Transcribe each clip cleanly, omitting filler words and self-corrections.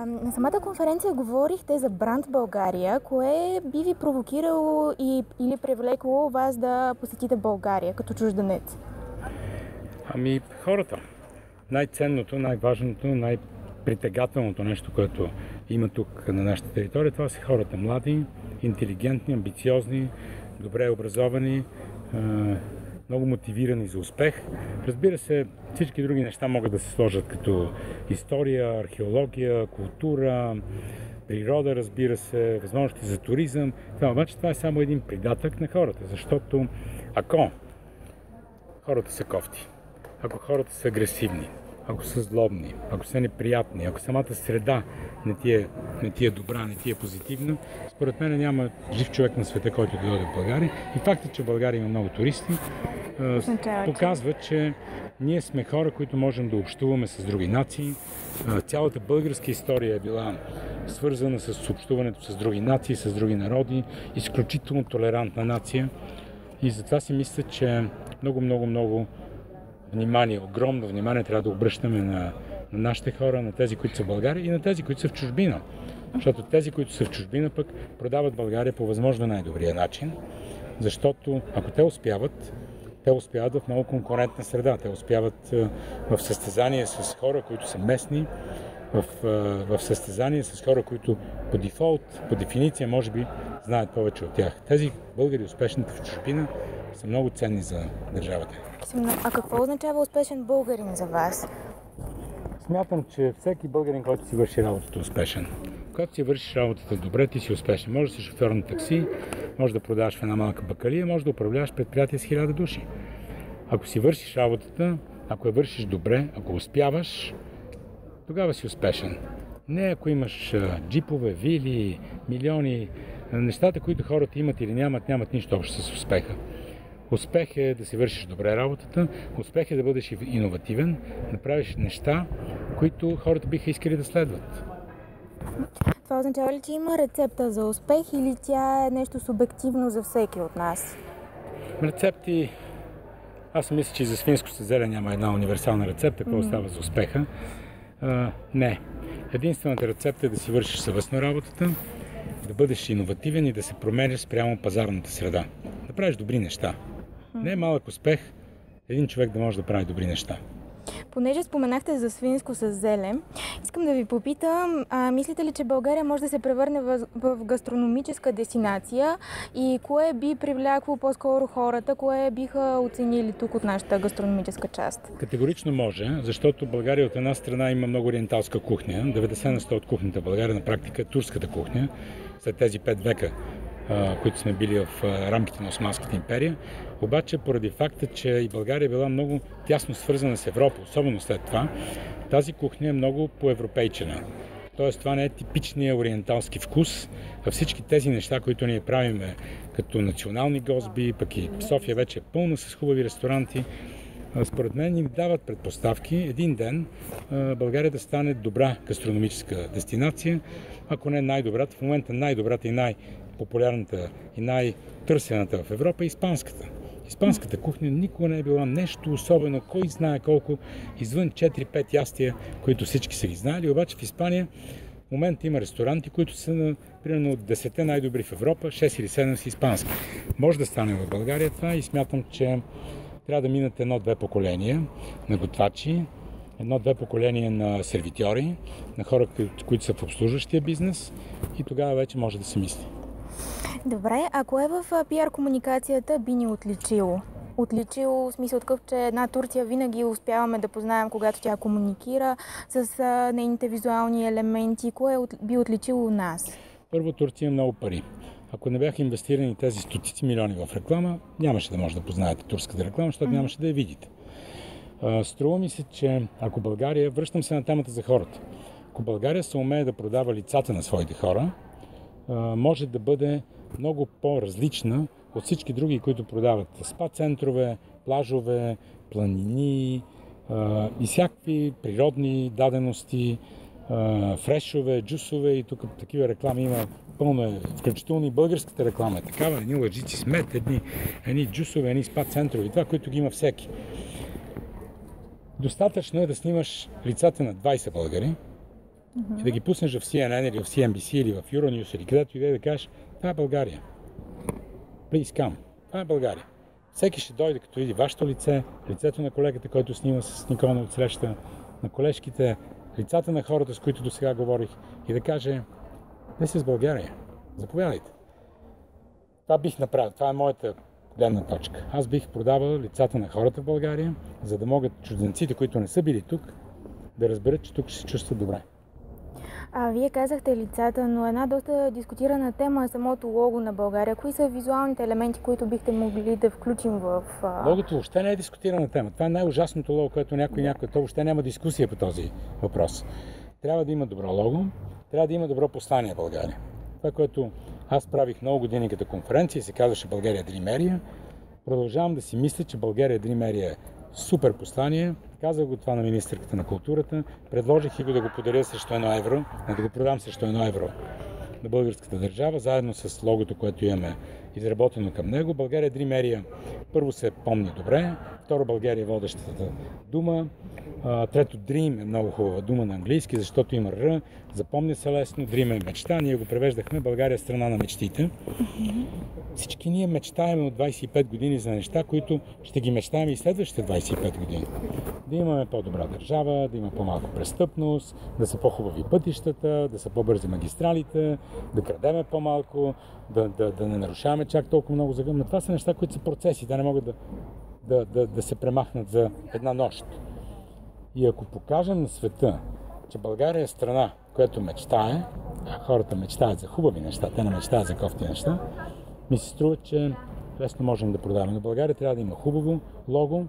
На самата конференция говорихте за бранд България. Кое би ви провокирало или привлекло вас да посетите България като чужденец? Ами хората. Най-ценното, най-важното, най-притегателното нещо, което има тук на нашата територия, това са хората. Млади, интелигентни, амбициозни, добре образовани, много мотивирани за успех. Разбира се, всички други неща могат да се сложат като история, археология, култура, природа, разбира се, възможности за туризъм. Обаче това е само един придатък на хората, защото ако хората са кофти, ако хората са агресивни, ако са злобни, ако са неприятни, ако самата среда не ти е добра, не ти е позитивна, според мен няма жив човек на света, който да дойде в България. И фактът, че в България има много туристи, показва, че ние сме хора, които можем да общуваме с други нации. Цялата българска история е била свързана с общуването с други нации, с други народи, изключително толерантна нация. И затова си мисля, че много внимание, огромно внимание трябва да обръщаме на нашите хора, на тези, които са в България и на тези, които са в чужбина. Защото тези, които са в чужбина, пък продават България по възможно най-добрия начин, защото ако те успяват в много конкурентна среда. Те успяват в състезание с хора, които са местни, в състезание с хора, които по дефолт, по дефиниция, може би, знаят повече от тях. Тези българи, успешните в чужбина, са много ценни за държавата. А какво означава успешен българин за вас? Смятам, че всеки българин, който си върши работата, е успешен. Когато си вършиш работата добре, ти си успешен. Може да си шофьор на такси, може да продаваш в една малка бакалия, може да управляваш предприятие с 1000 души. Ако си вършиш работата, ако я вършиш добре, ако успяваш, тогава си успешен. Не ако имаш джипове, вили, милиони, нещата, които хората имат или нямат нищо общо с успеха. Успех е да си вършиш добре работата, успех е да бъдеш иновативен, да правиш неща, които хората биха искали да следват. Това означава ли, че има рецепта за успех или тя е нещо субективно за всеки от нас? Рецепти... Аз мисля, че и за свинско съзеле няма една универсална рецепта, какво става за успеха. Не. Единствената рецепта е да си вършиш съвестно работата, да бъдеш иновативен и да се променяш спрямо пазарната среда. Да правиш добри неща. Не е малък успех един човек да може да прави добри неща. Понеже споменахте за свинско с зеле, искам да ви попитам, мислите ли, че България може да се превърне в гастрономическа дестинация и кое би привлякло по-скоро хората, кое биха оценили тук от нашата гастрономическа част? Категорично може, защото България от една страна има много ориенталска кухня. 90% от кухнята в България на практика е турската кухня. След тези 5 века, които сме били в рамките на Османската империя. Обаче, поради факта, че и България е била много тясно свързана с Европа, особено след това, тази кухня е много по-европейчена. Тоест, това не е типичният ориенталски вкус, а всички тези неща, които ние правиме като национални госби, пък и София вече е пълна с хубави ресторанти, според мен ни дават предпоставки един ден България да стане добра гастрономическа дестинация, ако не най-добрата. В момента най-добрата и най-популярната и най-търсената в Европа е испанската. Испанската кухня никога не е била нещо особено, кой знае колко, извън 4-5 ястия, които всички са ги знали. Обаче в Испания в момента има ресторанти, които са примерно от 10 най-добри в Европа, 6 или 7 са испански. Може да стане в България това и смятам, че трябва да минат 1-2 поколения на готвачи, 1-2 поколения на сервитьори, на хора, които са в обслужващия бизнес и тогава вече може да се мисли. Добре, а кое в пиар комуникацията би ни отличило? Отличило в смисъл такъв, че една Турция винаги успяваме да познаем, когато тя комуникира с нейните визуални елементи. Кое би отличило нас? Първо, Турция има много пари. Ако не бяха инвестирани тези стотици милиони в реклама, нямаше да може да познаете турската реклама, защото нямаше да я видите. Струва ми се, че ако България, връщам се на темата за хората, ако България се умее да продава лицата на своите хора, може да бъде много по-различна от всички други, които продават спа-центрове, плажове, планини и всякакви природни дадености, фрешове, джусове и тук такива реклами има пълно, включително и българската реклама е такава, едни лъжици с мед, едни джусове, едни спа-центрове, това, което ги има всеки. Достатъчно е да снимаш лицата на 20 българи И да ги пуснеш в CNN или в CNBC или в Euronews или където и да кажеш, това е България. Please come. Това е България. Всеки ще дойде, като види вашето лице, лицето на колегата, който снима с Никона от среща, на колежките, лицата на хората, с които до сега говорих, и да каже, this is България. Заповядайте. Това бих направил. Това е моята гледна точка. Аз бих продавал лицата на хората в България, за да могат чужденците, които не са били тук, да разберат, че тук ще се чувстват добре. Вие казахте лицата, но една доста дискутирана тема е самото лого на България. Кои са визуалните елементи, които бихте могли да включим в... Логото въобще не е дискутирана тема. Това е най-ужасното лого, което някой... То въобще няма дискусия по този въпрос. Трябва да има добро лого, трябва да има добро послание в България. Това, което аз правих много години като конференция, се казваше България Дримерия. Продължавам да си мисля, че България Дримерия е супер послание. Казах го това на министърката на културата. Предложих и го да го подаря срещу 1 евро, да го продам срещу 1 евро на българската държава, заедно с логото, което имаме изработено към него. България Дримерия първо се помни добре, второ България е водещата дума, трето Dream е много хубава дума на английски, защото има Р, запомня се лесно, Dream е мечта, ние го превеждахме България страна на мечтите. Всички ние мечтаем от 25 години за неща, които ще ги мечтаем и следващите 25 години. Да имаме по-добра държава, да има по-малко престъпност, да са по-хубави пътищата, да са по-бързи магистралите, да крадеме по-малко, да не нарушаваме чак толкова много закон. Но това са неща, които са процеси, те не могат да се премахнат за една нощ. И ако покажем на света, че България е страна, която мечтае, а хората мечтаят за хубави неща, те не мечтаят за кофти неща, ми се струва, че лесно можем да продаваме. Но България трябва да има хубаво лого,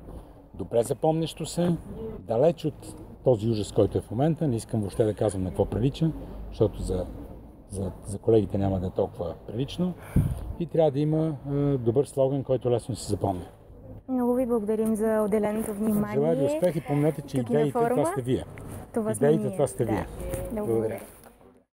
добре запомнящо се, далеч от този ужас, който е в момента. Не искам въобще да казвам на какво прилича, защото за колегите няма да е толкова прилично. И трябва да има добър слоган, който лесно се запомня. Много ви благодарим за отделеното внимание. Желая ви успех и помнете, че идеите това сте вие. Това сме идеите ние. това сте вие. Благодаря.